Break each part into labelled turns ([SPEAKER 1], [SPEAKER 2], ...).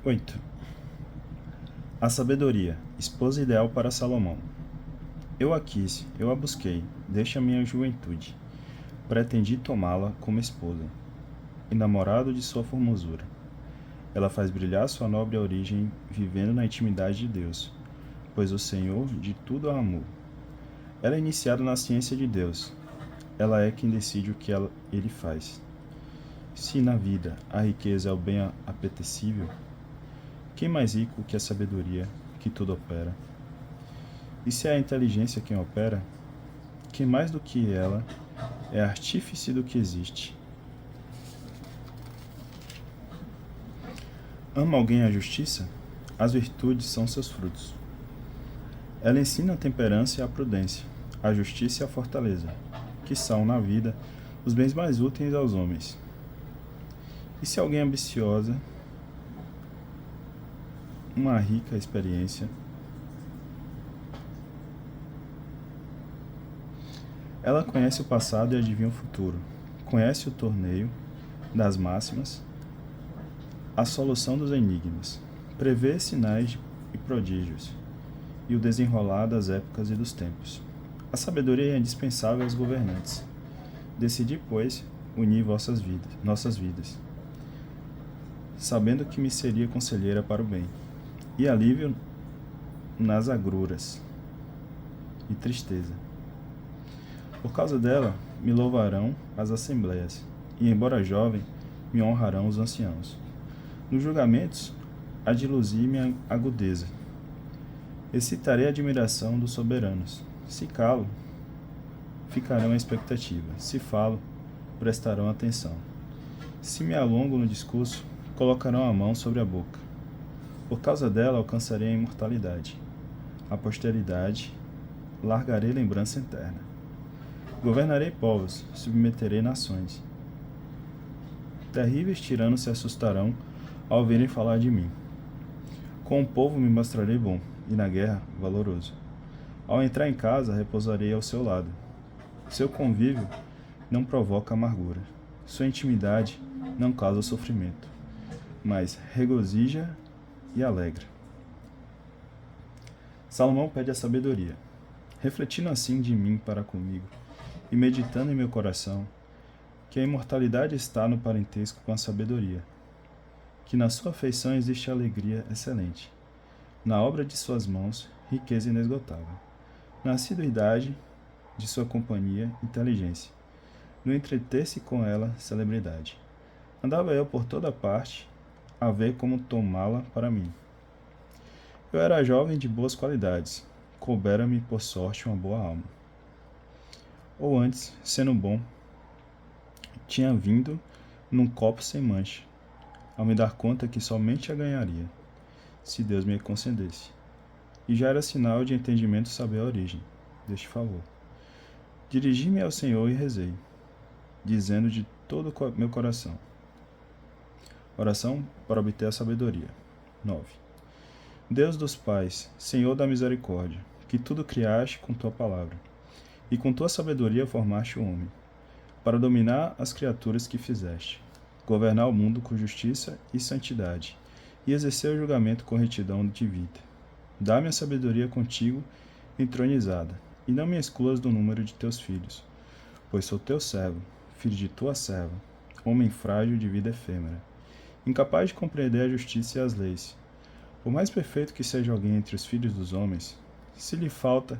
[SPEAKER 1] 8. A sabedoria, esposa ideal para Salomão. Eu a quis, eu a busquei, desde a minha juventude. Pretendi tomá-la como esposa, enamorado de sua formosura. Ela faz brilhar sua nobre origem, vivendo na intimidade de Deus, pois o Senhor de tudo a amou. Ela é iniciada na ciência de Deus. Ela é quem decide o que ele faz. Se na vida a riqueza é o bem apetecível, quem mais rico que a sabedoria, que tudo opera? E se é a inteligência quem opera, quem mais do que ela é artífice do que existe? Ama alguém a justiça? As virtudes são seus frutos. Ela ensina a temperança e a prudência, a justiça e a fortaleza, que são, na vida, os bens mais úteis aos homens. E se alguém é ambiciosa, uma rica experiência, ela conhece o passado e adivinha o futuro, conhece o torneio das máximas, a solução dos enigmas, prevê sinais e prodígios, e o desenrolar das épocas e dos tempos. A sabedoria é indispensável aos governantes. Decidi, pois, unir nossas vidas, sabendo que me seria conselheira para o bem, e alívio nas agruras e tristeza. Por causa dela, me louvarão as assembleias, e, embora jovem, me honrarão os anciãos. Nos julgamentos, há de luzir minha agudeza. Excitarei a admiração dos soberanos. Se calo, ficarão à expectativa. Se falo, prestarão atenção. Se me alongo no discurso, colocarão a mão sobre a boca. Por causa dela, alcançarei a imortalidade. A posteridade, largarei lembrança eterna. Governarei povos, submeterei nações. Terríveis tiranos se assustarão ao ouvirem falar de mim. Com o povo me mostrarei bom, e na guerra, valoroso. Ao entrar em casa, repousarei ao seu lado. Seu convívio não provoca amargura. Sua intimidade não causa sofrimento, mas regozija e alegra. Salomão pede a sabedoria. Refletindo assim de mim para comigo, e meditando em meu coração, que a imortalidade está no parentesco com a sabedoria, que na sua afeição existe alegria excelente, na obra de suas mãos, riqueza inesgotável, na assiduidade de sua companhia, inteligência, no entreter-se com ela, celebridade. Andava eu por toda parte, a ver como tomá-la para mim. Eu era jovem de boas qualidades, coubera-me por sorte uma boa alma. Ou antes, sendo bom, tinha vindo num copo sem mancha, ao me dar conta que somente a ganharia, se Deus me concedesse. E já era sinal de entendimento saber a origem deste favor. Dirigi-me ao Senhor e rezei, dizendo de todo meu coração. Oração para obter a sabedoria. 9. Deus dos pais, Senhor da misericórdia, que tudo criaste com tua palavra, e com tua sabedoria formaste o homem, para dominar as criaturas que fizeste, governar o mundo com justiça e santidade, e exercer o julgamento com retidão de vida. Dá-me a sabedoria contigo entronizada, e não me excluas do número de teus filhos, pois sou teu servo, filho de tua serva, homem frágil de vida efêmera, incapaz de compreender a justiça e as leis. Por mais perfeito que seja alguém entre os filhos dos homens, se lhe falta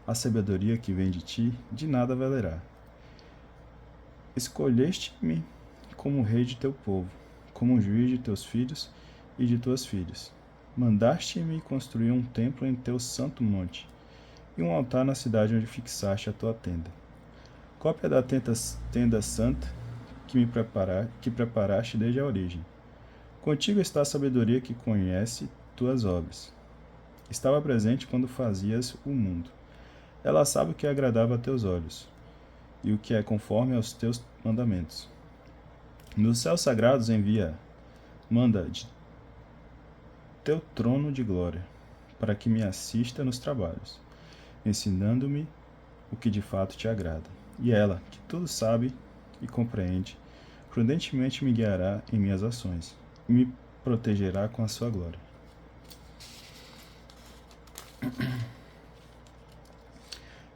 [SPEAKER 1] a sabedoria que vem de ti, de nada valerá. Escolheste-me como rei de teu povo, como juiz de teus filhos e de tuas filhas. Mandaste-me construir um templo em teu santo monte, e um altar na cidade onde fixaste a tua tenda. Cópia da tenda santa que preparaste desde a origem. Contigo está a sabedoria que conhece tuas obras. Estava presente quando fazias o mundo. Ela sabe o que é agradável a teus olhos, e o que é conforme aos teus mandamentos. Nos céus sagrados manda de teu trono de glória, para que me assista nos trabalhos, ensinando-me o que de fato te agrada. E ela, que tudo sabe e compreende, prudentemente me guiará em minhas ações, e me protegerá com a sua glória.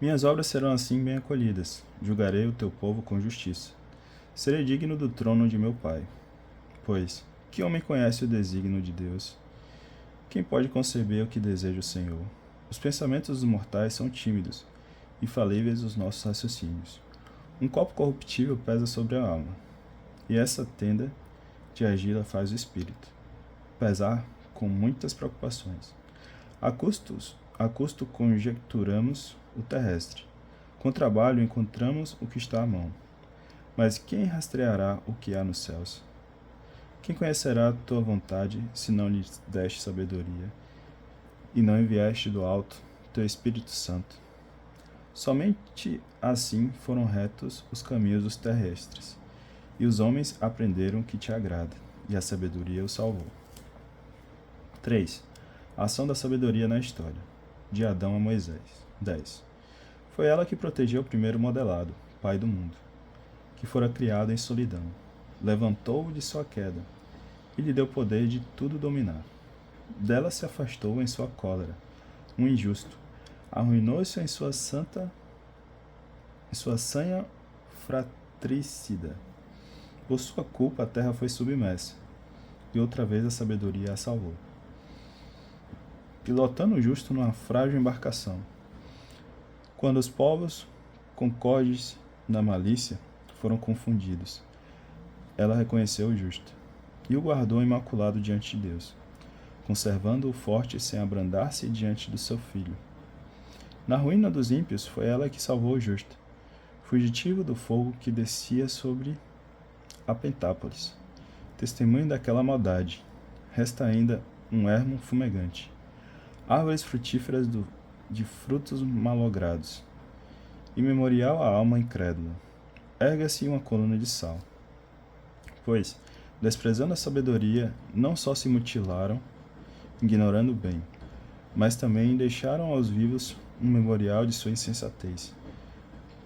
[SPEAKER 1] Minhas obras serão assim bem acolhidas. Julgarei o teu povo com justiça. Serei digno do trono de meu Pai. Pois, que homem conhece o desígnio de Deus? Quem pode conceber o que deseja o Senhor? Os pensamentos dos mortais são tímidos, e falíveis os nossos raciocínios. Um copo corruptível pesa sobre a alma, e essa tenda de argila faz o espírito pesar com muitas preocupações. A custo conjecturamos o terrestre. Com trabalho encontramos o que está à mão. Mas quem rastreará o que há nos céus? Quem conhecerá a tua vontade, se não lhe deste sabedoria, e não enviaste do alto teu Espírito Santo? Somente assim foram retos os caminhos dos terrestres, e os homens aprenderam que te agrada, e a sabedoria o salvou. 3. A ação da sabedoria na história, de Adão a Moisés. 10. Foi ela que protegeu o primeiro modelado, pai do mundo, que fora criado em solidão. Levantou-o de sua queda, e lhe deu poder de tudo dominar. Dela se afastou em sua cólera, um injusto. Arruinou-se em sua sanha fratricida. Por sua culpa a terra foi submersa, e outra vez a sabedoria a salvou. Pilotando o justo numa frágil embarcação. Quando os povos, concordes na malícia, foram confundidos, ela reconheceu o justo, e o guardou imaculado diante de Deus, conservando-o forte sem abrandar-se diante do seu filho. Na ruína dos ímpios foi ela que salvou o justo, fugitivo do fogo que descia sobre a Pentápolis. Testemunho daquela maldade, resta ainda um ermo fumegante, árvores frutíferas de frutos malogrados, e memorial à alma incrédula. Erga-se uma coluna de sal. Pois, desprezando a sabedoria, não só se mutilaram, ignorando o bem, mas também deixaram aos vivos um memorial de sua insensatez,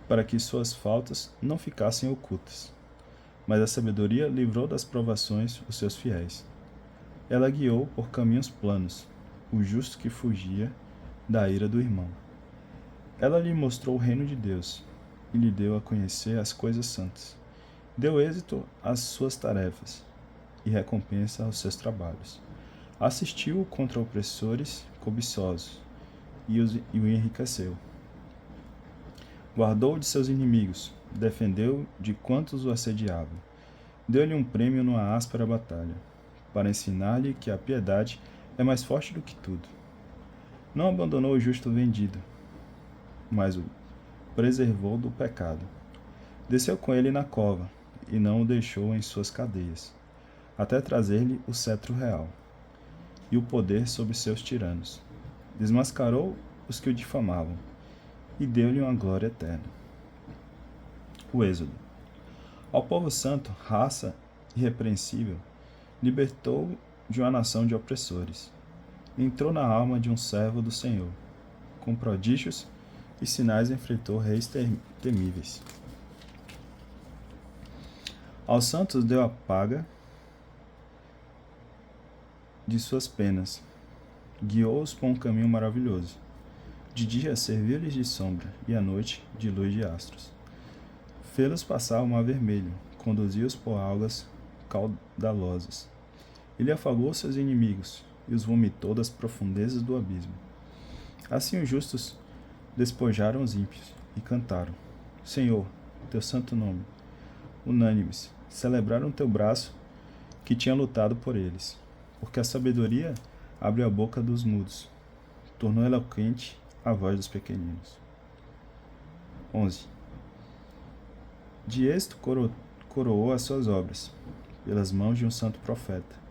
[SPEAKER 1] para que suas faltas não ficassem ocultas. Mas a sabedoria livrou das provações os seus fiéis. Ela guiou por caminhos planos o justo que fugia da ira do irmão. Ela lhe mostrou o reino de Deus e lhe deu a conhecer as coisas santas. Deu êxito às suas tarefas e recompensa aos seus trabalhos. Assistiu-o contra opressores cobiçosos e o enriqueceu. Guardou-o de seus inimigos, defendeu-o de quantos o assediavam. Deu-lhe um prêmio numa áspera batalha, para ensinar-lhe que a piedade é mais forte do que tudo. Não abandonou o justo vendido, mas o preservou do pecado. Desceu com ele na cova, e não o deixou em suas cadeias, até trazer-lhe o cetro real, e o poder sobre seus tiranos. Desmascarou os que o difamavam, e deu-lhe uma glória eterna. O Êxodo. Ao povo santo, raça irrepreensível, libertou de uma nação de opressores. Entrou na alma de um servo do Senhor. Com prodígios e sinais enfrentou reis temíveis. Aos santos deu a paga de suas penas. Guiou-os por um caminho maravilhoso. De dia serviu-lhes de sombra, e à noite de luz de astros. Fê-los passar o mar vermelho, conduziu-os por águas caudalosas. Ele afagou seus inimigos, e os vomitou das profundezas do abismo. Assim os justos despojaram os ímpios, e cantaram: Senhor, teu santo nome. Unânimes, celebraram teu braço, que tinha lutado por eles. Porque a sabedoria abre a boca dos mudos, tornou eloquente a voz dos pequeninos. 11. De êxito coroou as suas obras, pelas mãos de um santo profeta.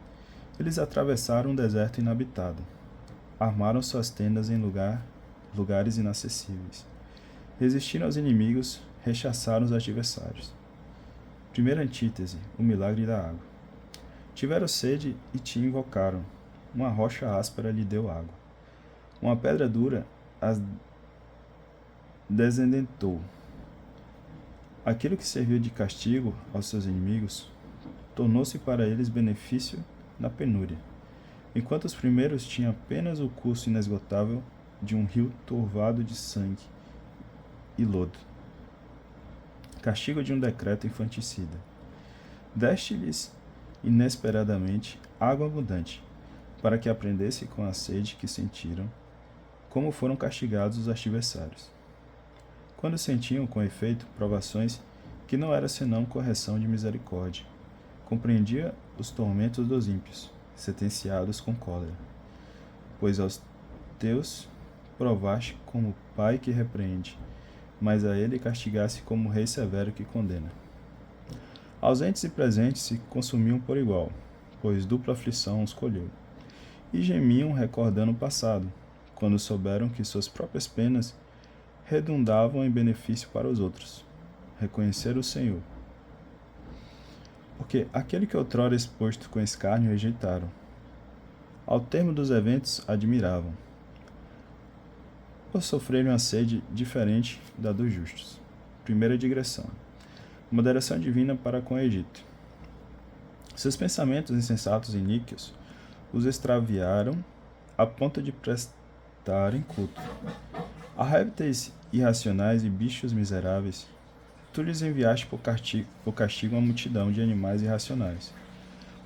[SPEAKER 1] Eles atravessaram um deserto inabitado, armaram suas tendas em lugares inacessíveis, resistiram aos inimigos, rechaçaram os adversários. Primeira antítese, o milagre da água. Tiveram sede e te invocaram, uma rocha áspera lhe deu água. Uma pedra dura as desendentou. Aquilo que serviu de castigo aos seus inimigos tornou-se para eles benefício na penúria, enquanto os primeiros tinham apenas o curso inesgotável de um rio turvado de sangue e lodo, castigo de um decreto infanticida. Deste-lhes inesperadamente água abundante, para que aprendessem com a sede que sentiram, como foram castigados os adversários. Quando sentiam, com efeito, provações que não era senão correção de misericórdia, compreendia os tormentos dos ímpios, sentenciados com cólera. Pois aos teus provaste como pai que repreende, mas a ele castigasse como rei severo que condena. Ausentes e presentes se consumiam por igual, pois dupla aflição os colheu. E gemiam recordando o passado, quando souberam que suas próprias penas redundavam em benefício para os outros. Reconheceram o Senhor. Porque aquele que outrora exposto com escárnio rejeitaram, ao termo dos eventos admiravam, por sofrerem uma sede diferente da dos justos. Primeira digressão. Moderação divina para com o Egito. Seus pensamentos insensatos e níqueos os extraviaram a ponto de prestarem culto a répteis irracionais e bichos miseráveis. Tu lhes enviaste por castigo uma multidão de animais irracionais,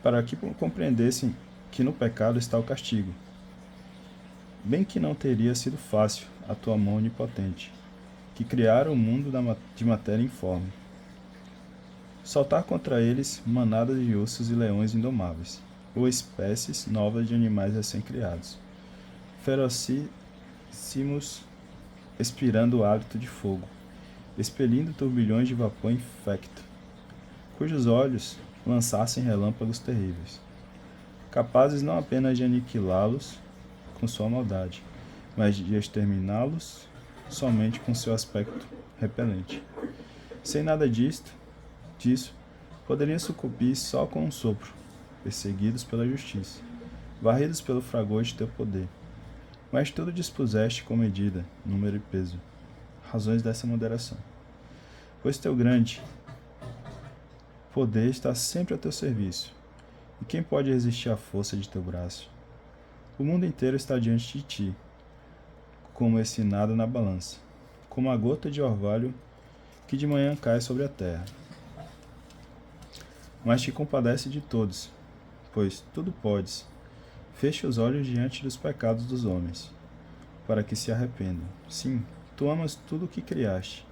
[SPEAKER 1] para que compreendessem que no pecado está o castigo. Bem que não teria sido fácil a tua mão onipotente, que criara o mundo de matéria informe, soltar contra eles manadas de ursos e leões indomáveis, ou espécies novas de animais recém-criados, ferocíssimos, expirando o hálito de fogo, expelindo turbilhões de vapor infecto, cujos olhos lançassem relâmpagos terríveis, capazes não apenas de aniquilá-los com sua maldade, mas de exterminá-los somente com seu aspecto repelente. Sem nada disso, poderiam sucumbir só com um sopro, perseguidos pela justiça, varridos pelo fragor de teu poder. Mas tudo dispuseste com medida, número e peso. Razões dessa moderação. Pois teu grande poder está sempre a teu serviço, e quem pode resistir à força de teu braço? O mundo inteiro está diante de ti, como esse nado na balança, como a gota de orvalho que de manhã cai sobre a terra. Mas te compadece de todos, pois tudo podes. Fecha os olhos diante dos pecados dos homens, para que se arrependam. Sim, tu amas tudo o que criaste.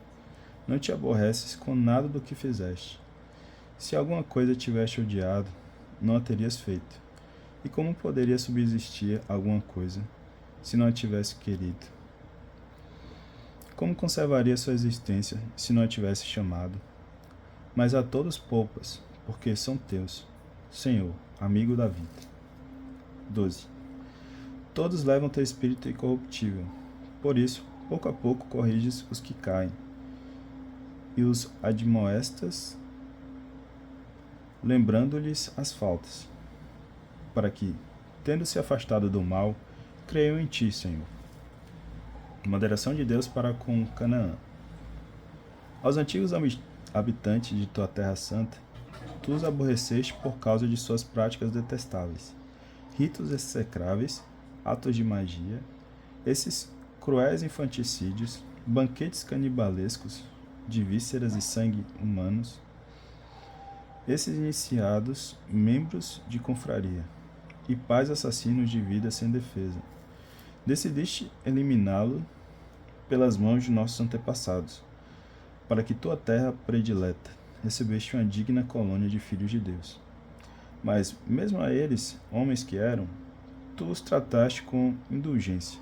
[SPEAKER 1] Não te aborreces com nada do que fizeste. Se alguma coisa tiveste odiado, não a terias feito. E como poderia subsistir alguma coisa, se não a tivesse querido? Como conservaria sua existência, se não a tivesse chamado? Mas a todos poupas, porque são teus, Senhor, amigo da vida. 12. Todos levam teu espírito incorruptível. Por isso, pouco a pouco corriges os que caem, e os admoestas, lembrando-lhes as faltas, para que, tendo se afastado do mal, creiam em ti, Senhor. Moderação de Deus para com Canaã. Aos antigos habitantes de tua terra santa, tu os aborreceste por causa de suas práticas detestáveis, ritos execráveis, atos de magia, esses cruéis infanticídios, banquetes canibalescos de vísceras e sangue humanos, esses iniciados membros de confraria, e pais assassinos de vida sem defesa. Decidiste eliminá-lo pelas mãos de nossos antepassados, para que tua terra predileta recebeste uma digna colônia de filhos de Deus. Mas, mesmo a eles, homens que eram, tu os trataste com indulgência,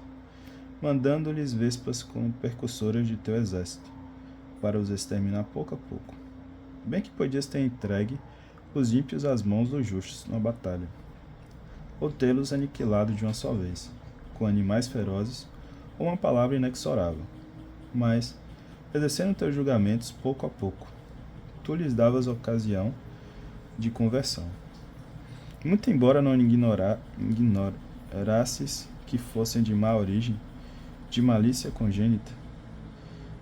[SPEAKER 1] mandando-lhes vespas como percussoras de teu exército, para os exterminar pouco a pouco. Bem que podias ter entregue os ímpios às mãos dos justos na batalha, ou tê-los aniquilado de uma só vez, com animais ferozes ou uma palavra inexorável. Mas, exercendo teus julgamentos pouco a pouco, tu lhes davas ocasião de conversão. Muito embora não ignorasses que fossem de má origem, de malícia congênita,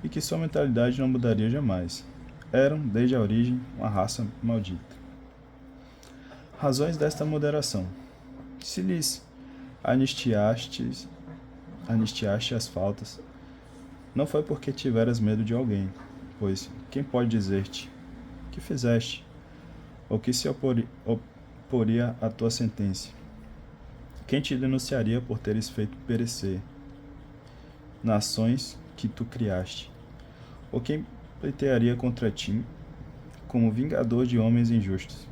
[SPEAKER 1] e que sua mentalidade não mudaria jamais, eram, desde a origem, uma raça maldita. Razões desta moderação. Se lhes anistiaste as faltas, não foi porque tiveras medo de alguém, pois quem pode dizer-te que fizeste, ou que se oporia à tua sentença? Quem te denunciaria por teres feito perecer nações que tu criaste? Ou quem pleitearia contra ti como vingador de homens injustos?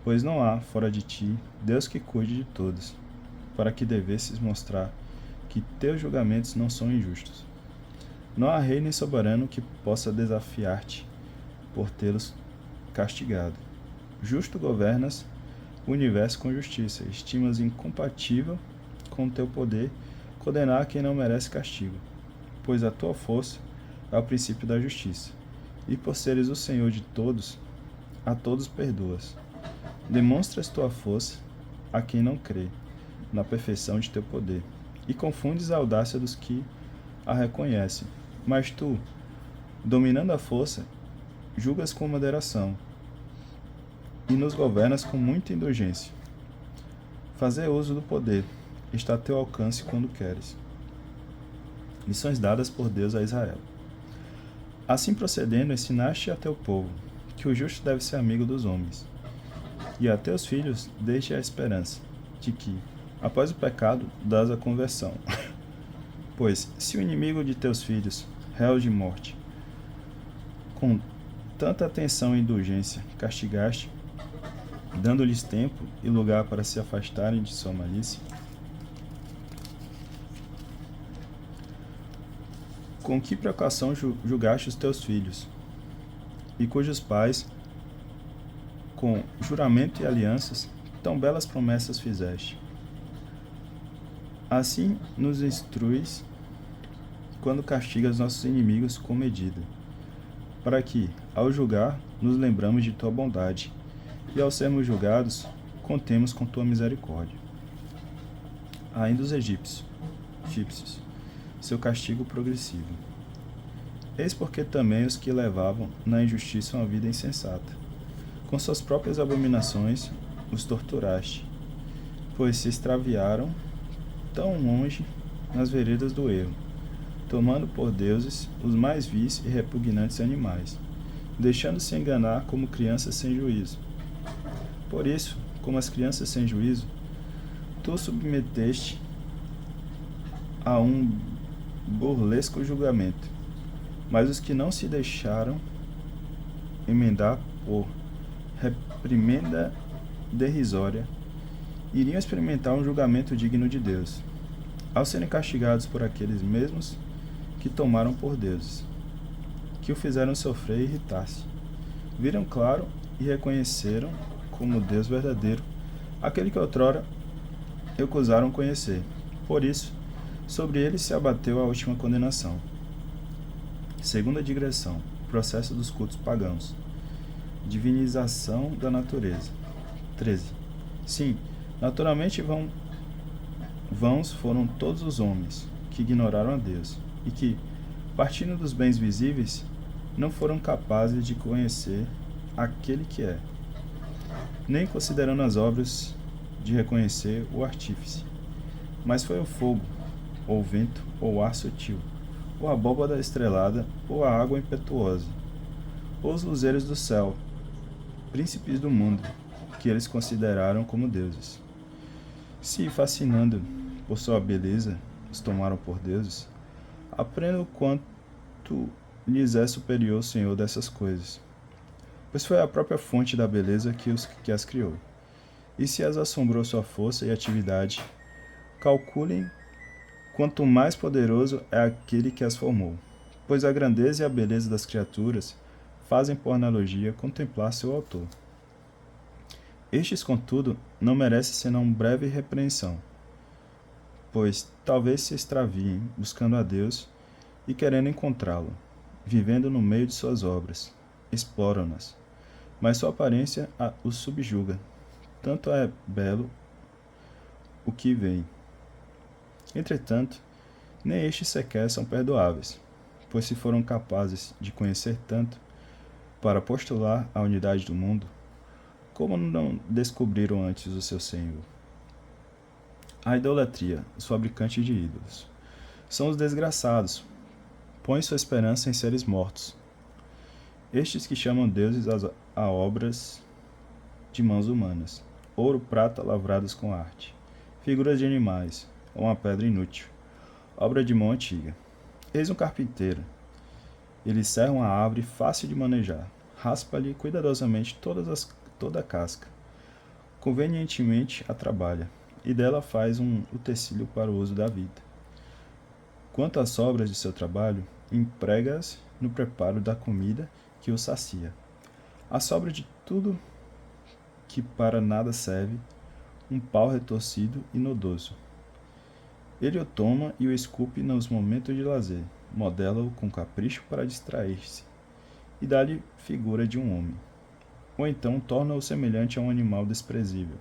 [SPEAKER 1] Pois não há, fora de ti, Deus que cuide de todos, para que devesses mostrar que teus julgamentos não são injustos. Não há rei nem soberano que possa desafiar-te por tê-los castigado. Justo governas o universo com justiça, estimas incompatível com o teu poder condenar quem não merece castigo, pois a tua força é o princípio da justiça, e por seres o Senhor de todos, a todos perdoas. Demonstras tua força a quem não crê na perfeição de teu poder, e confundes a audácia dos que a reconhecem. Mas tu, dominando a força, julgas com moderação, e nos governas com muita indulgência. Fazer uso do poder está a teu alcance quando queres. Lições dadas por Deus a Israel. Assim procedendo, ensinaste a teu povo que o justo deve ser amigo dos homens, e a teus filhos deixe a esperança de que, após o pecado, dás a conversão. Pois, se o inimigo de teus filhos, réus de morte, com tanta atenção e indulgência castigaste, dando-lhes tempo e lugar para se afastarem de sua malícia, com que precaução julgaste os teus filhos, e cujos pais, com juramento e alianças, tão belas promessas fizeste. Assim nos instruis quando castigas nossos inimigos com medida, para que, ao julgar, nos lembramos de tua bondade, e ao sermos julgados, contemos com tua misericórdia. Ainda os egípcios, seu castigo progressivo. Eis porque também os que levavam na injustiça uma vida insensata, com suas próprias abominações, os torturaste, pois se extraviaram tão longe nas veredas do erro, tomando por deuses os mais vis e repugnantes animais, deixando-se enganar como crianças sem juízo. Por isso, como as crianças sem juízo, tu submeteste a um burlesco julgamento. Mas os que não se deixaram emendar por reprimenda derrisória iriam experimentar um julgamento digno de Deus, ao serem castigados por aqueles mesmos que tomaram por deuses, que o fizeram sofrer e irritar-se. Viram claro e reconheceram como Deus verdadeiro aquele que outrora recusaram conhecer. Por isso, sobre eles se abateu a última condenação. Segunda digressão: processo dos cultos pagãos. Divinização da natureza. 13. Sim, naturalmente vãos foram todos os homens que ignoraram a Deus, e que, partindo dos bens visíveis, não foram capazes de conhecer aquele que é, nem considerando as obras de reconhecer o artífice. Mas foi o fogo, ou o vento, ou o ar sutil, ou a abóbada estrelada, ou a água impetuosa, ou os luzeiros do céu, príncipes do mundo, que eles consideraram como deuses. Se, fascinando por sua beleza, os tomaram por deuses, aprendam o quanto lhes é superior o Senhor dessas coisas, pois foi a própria fonte da beleza que as criou. E se as assombrou sua força e atividade, calculem quanto mais poderoso é aquele que as formou, pois a grandeza e a beleza das criaturas fazem, por analogia, contemplar seu autor. Estes, contudo, não merecem senão breve repreensão, pois talvez se extraviem buscando a Deus e querendo encontrá-lo, vivendo no meio de suas obras, exploram-nas, mas sua aparência os subjuga, tanto é belo o que vem. Entretanto, nem estes sequer são perdoáveis, pois se foram capazes de conhecer tanto para postular a unidade do mundo, Como não descobriram antes o seu Senhor? A idolatria, os fabricantes de ídolos. São os desgraçados. Põem sua esperança em seres mortos. Estes que chamam deuses a obras de mãos humanas. Ouro, prata, lavrados com arte. Figuras de animais, ou uma pedra inútil. Obra de mão antiga. Eis um carpinteiro. Ele serra uma árvore fácil de manejar. Raspa-lhe cuidadosamente toda a casca. Convenientemente a trabalha, e dela faz um utensílio para o uso da vida. Quanto às sobras de seu trabalho, emprega-as no preparo da comida que o sacia. A sobra de tudo que para nada serve, um pau retorcido e nodoso. Ele o toma e o esculpe nos momentos de lazer, modela-o com capricho para distrair-se, e dá-lhe figura de um homem. Ou então torna-o semelhante a um animal desprezível.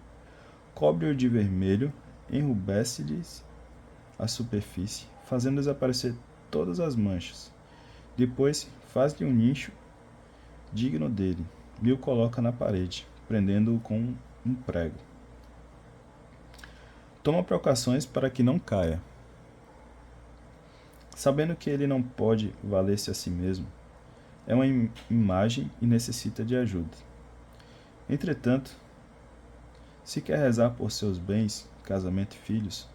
[SPEAKER 1] Cobre-o de vermelho, enrubesce-lhes a superfície, fazendo desaparecer todas as manchas. Depois faz-lhe um nicho digno dele, e o coloca na parede, prendendo-o com um prego. Toma precauções para que não caia. Sabendo que ele não pode valer-se a si mesmo, é uma imagem e necessita de ajuda. Entretanto, se quer rezar por seus bens, casamento e filhos,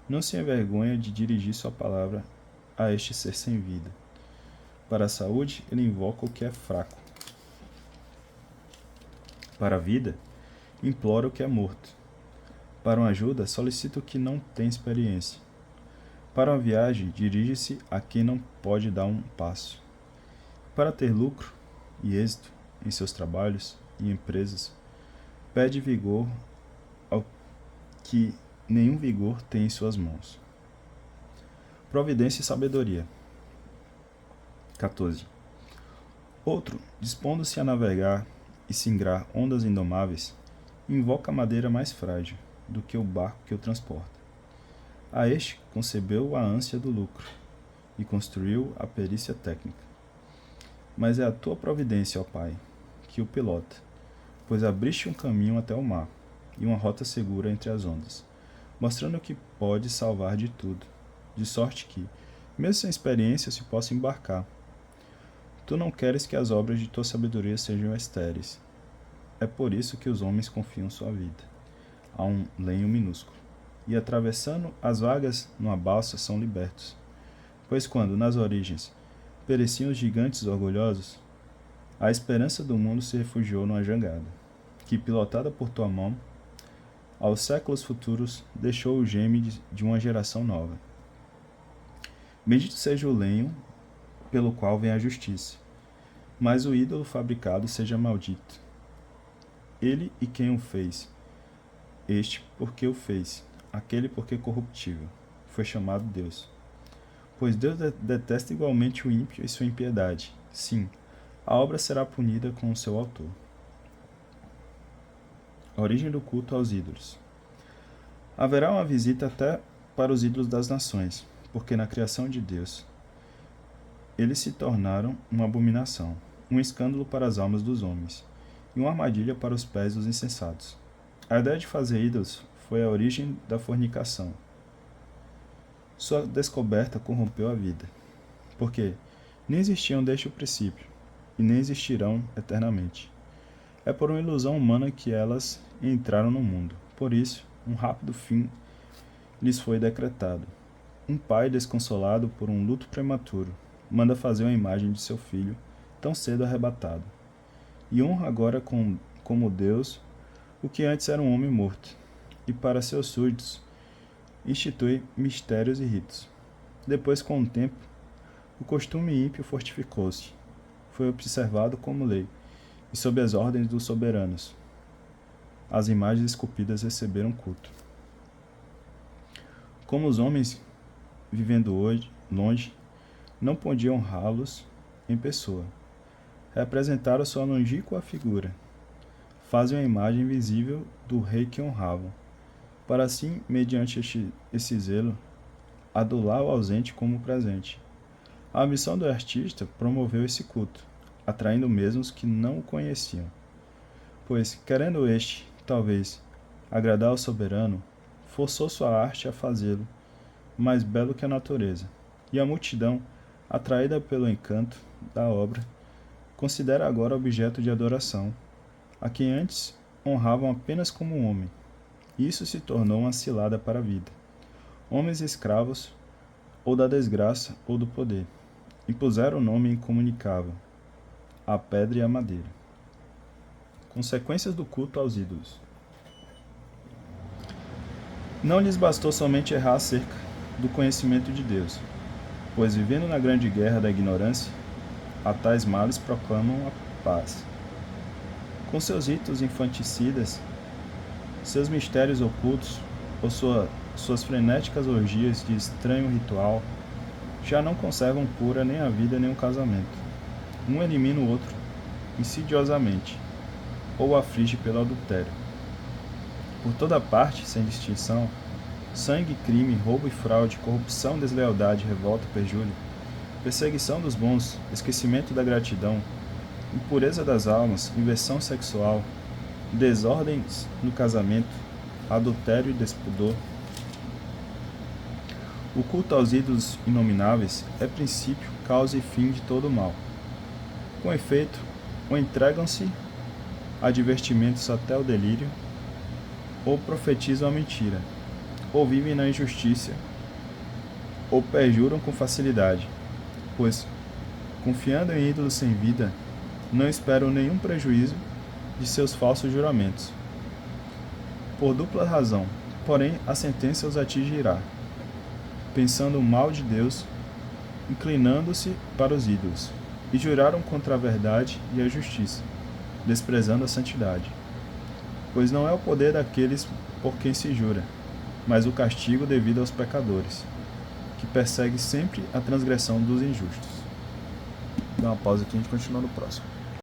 [SPEAKER 1] não se envergonha de dirigir sua palavra a este ser sem vida. Para a saúde, ele invoca o que é fraco. Para a vida, implora o que é morto. Para uma ajuda, solicita o que não tem experiência. Para uma viagem, dirige-se a quem não pode dar um passo. Para ter lucro e êxito em seus trabalhos e empresas, pede vigor ao que nenhum vigor tem em suas mãos. Providência e sabedoria. 14. Outro, dispondo-se a navegar e singrar ondas indomáveis, invoca a madeira mais frágil do que o barco que o transporta. A este concebeu a ânsia do lucro e construiu a perícia técnica. Mas é a tua providência, ó Pai, que o pilota, pois abriste um caminho até o mar e uma rota segura entre as ondas, mostrando que pode salvar de tudo, de sorte que, mesmo sem experiência, se possa embarcar. Tu não queres que as obras de tua sabedoria sejam estéreis. É por isso que os homens confiam sua vida a um lenho minúsculo, e atravessando as vagas numa balsa são libertos. Pois quando, nas origens, pereciam os gigantes orgulhosos, a esperança do mundo se refugiou numa jangada, que, pilotada por tua mão, aos séculos futuros deixou o geme de uma geração nova. Bendito seja o lenho pelo qual vem a justiça, mas o ídolo fabricado seja maldito. Ele e quem o fez, este porque o fez, aquele porque corruptível, foi chamado Deus. Pois Deus detesta igualmente o ímpio e sua impiedade. Sim, a obra será punida com o seu autor. A origem do culto aos ídolos. Haverá uma visita até para os ídolos das nações, porque na criação de Deus eles se tornaram uma abominação, um escândalo para as almas dos homens, e uma armadilha para os pés dos insensatos. A ideia de fazer ídolos foi a origem da fornicação. Sua descoberta corrompeu a vida, porque nem existiam desde o princípio, e nem existirão eternamente. É por uma ilusão humana que elas entraram no mundo. Por isso, um rápido fim lhes foi decretado. Um pai, desconsolado por um luto prematuro, manda fazer uma imagem de seu filho, tão cedo arrebatado, e honra agora como Deus o que antes era um homem morto, e para seus súditos institui mistérios e ritos. Depois, com o tempo, o costume ímpio fortificou-se, foi observado como lei, e sob as ordens dos soberanos, as imagens esculpidas receberam culto. Como os homens, vivendo hoje, longe, não podiam honrá-los em pessoa, representaram sua longínqua figura, fazem a imagem visível do rei que honravam, para assim, mediante esse zelo, adular o ausente como presente. A ambição do artista promoveu esse culto, atraindo mesmo os que não o conheciam. pois, querendo este, talvez, agradar ao soberano, forçou sua arte a fazê-lo mais belo que a natureza, e a multidão, atraída pelo encanto da obra, considera agora objeto de adoração, a quem antes honravam apenas como um homem. Isso se tornou uma cilada para a vida. Homens escravos, ou da desgraça ou do poder, impuseram o nome incomunicável, a pedra e a madeira. Consequências do culto aos ídolos. Não lhes bastou somente errar acerca do conhecimento de Deus, pois vivendo na grande guerra da ignorância, a tais males proclamam a paz. Com seus ritos infanticidas, seus mistérios ocultos, ou suas frenéticas orgias de estranho ritual, já não conservam pura nem a vida nem o casamento. Um elimina o outro insidiosamente, ou o aflige pelo adultério. Por toda parte, sem distinção, sangue, crime, roubo e fraude, corrupção, deslealdade, revolta, perjúrio, perseguição dos bons, esquecimento da gratidão, impureza das almas, inversão sexual, desordens no casamento, adultério e despudor. O culto aos ídolos inomináveis é princípio, causa e fim de todo o mal. Com efeito, ou entregam-se a divertimentos até o delírio, ou profetizam a mentira, ou vivem na injustiça, ou perjuram com facilidade, pois, confiando em ídolos sem vida, não esperam nenhum prejuízo de seus falsos juramentos. Por dupla razão, porém, a sentença os atingirá, pensando o mal de Deus, inclinando-se para os ídolos, e juraram contra a verdade e a justiça, desprezando a santidade. Pois não é o poder daqueles por quem se jura, mas o castigo devido aos pecadores, que persegue sempre a transgressão dos injustos. Dá uma pausa aqui e a gente continua no próximo.